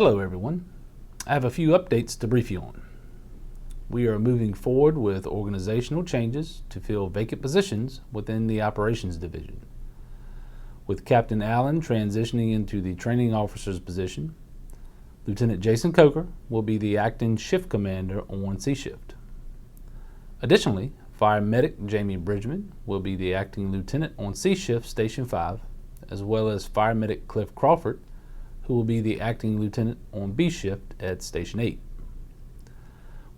Hello everyone. I have a few updates to brief you on. We are moving forward with organizational changes to fill vacant positions within the Operations Division. With Captain Allen transitioning into the Training Officer's position, Lieutenant Jason Coker will be the acting shift commander on C Shift. Additionally, Fire Medic Jamie Bridgman will be the acting lieutenant on C Shift Station 5, as well as Fire Medic Cliff Crawford, who will be the acting lieutenant on B Shift at Station 8.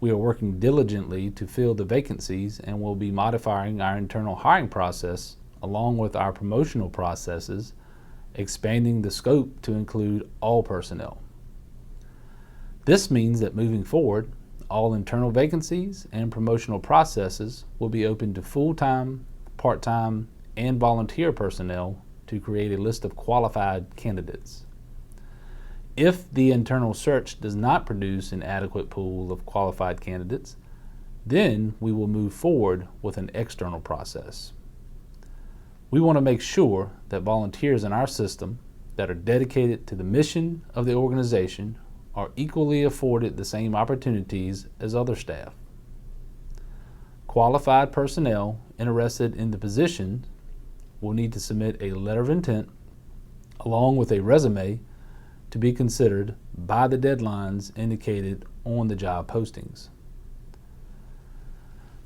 We are working diligently to fill the vacancies and will be modifying our internal hiring process along with our promotional processes, expanding the scope to include all personnel. This means that moving forward, all internal vacancies and promotional processes will be open to full-time, part-time, and volunteer personnel to create a list of qualified candidates. If the internal search does not produce an adequate pool of qualified candidates, then we will move forward with an external process. We want to make sure that volunteers in our system that are dedicated to the mission of the organization are equally afforded the same opportunities as other staff. Qualified personnel interested in the position will need to submit a letter of intent along with a resume to be considered by the deadlines indicated on the job postings.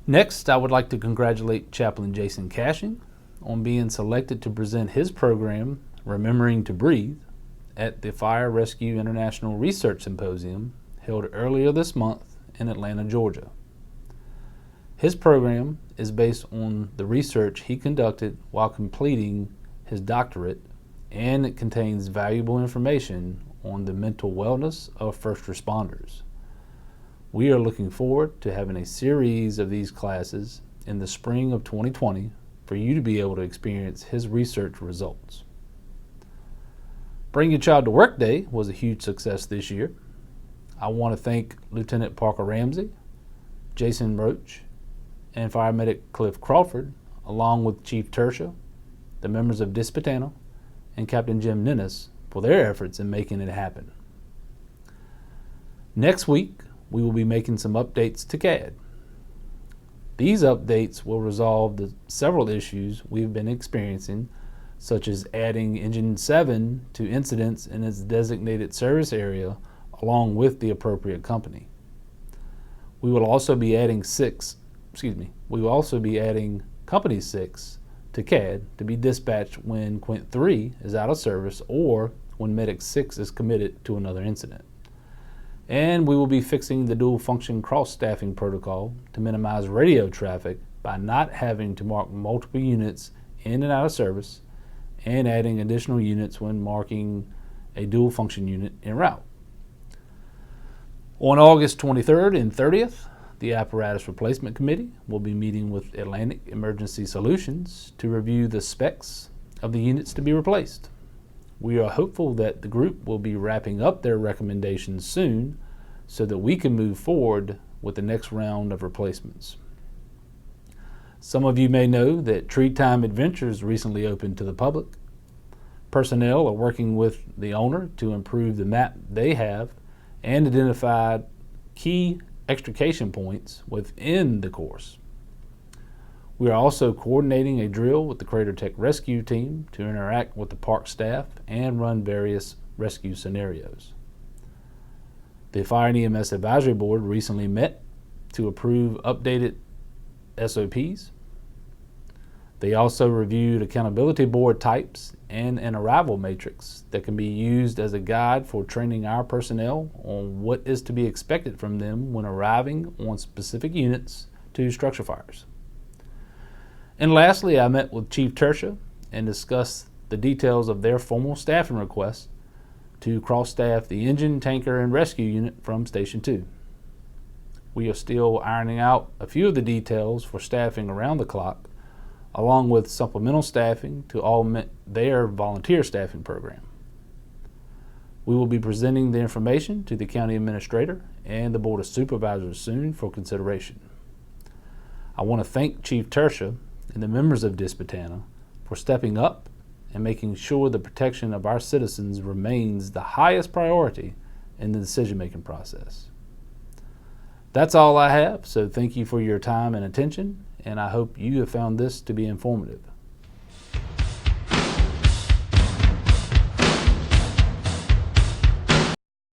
Next, I would like to congratulate Chaplain Jason Cashing on being selected to present his program, Remembering to Breathe, at the Fire Rescue International Research Symposium held earlier this month in Atlanta, Georgia. His program is based on the research he conducted while completing his doctorate, and it contains valuable information on the mental wellness of first responders. We are looking forward to having a series of these classes in the spring of 2020 for you to be able to experience his research results. Bring Your Child to Work Day was a huge success this year. I want to thank Lieutenant Parker Ramsey, Jason Roach, and Fire Medic Cliff Crawford, along with Chief Tersha, the members of Disputano, and Captain Jim Nennis for their efforts in making it happen. Next week, we will be making some updates to CAD. These updates will resolve the several issues we've been experiencing, such as adding Engine 7 to incidents in its designated service area along with the appropriate company. We will also be adding Company 6 to CAD to be dispatched when Quint 3 is out of service or when Medic 6 is committed to another incident. And we will be fixing the dual function cross-staffing protocol to minimize radio traffic by not having to mark multiple units in and out of service and adding additional units when marking a dual function unit en route. On August 23rd and 30th, the Apparatus Replacement Committee will be meeting with Atlantic Emergency Solutions to review the specs of the units to be replaced. We are hopeful that the group will be wrapping up their recommendations soon so that we can move forward with the next round of replacements. Some of you may know that Tree Time Adventures recently opened to the public. Personnel are working with the owner to improve the map they have and identify key extrication points within the course. We are also coordinating a drill with the Crater Tech Rescue team to interact with the park staff and run various rescue scenarios. The Fire and EMS Advisory Board recently met to approve updated SOPs. They also reviewed accountability board types and an arrival matrix that can be used as a guide for training our personnel on what is to be expected from them when arriving on specific units to structure fires. And lastly, I met with Chief Tersha and discussed the details of their formal staffing request to cross-staff the engine, tanker, and rescue unit from Station 2. We are still ironing out a few of the details for staffing around the clock, along with supplemental staffing to augment their volunteer staffing program. We will be presenting the information to the County Administrator and the Board of Supervisors soon for consideration. I want to thank Chief Tersha and the members of Disputana for stepping up and making sure the protection of our citizens remains the highest priority in the decision-making process. That's all I have, so thank you for your time and attention, and I hope you have found this to be informative.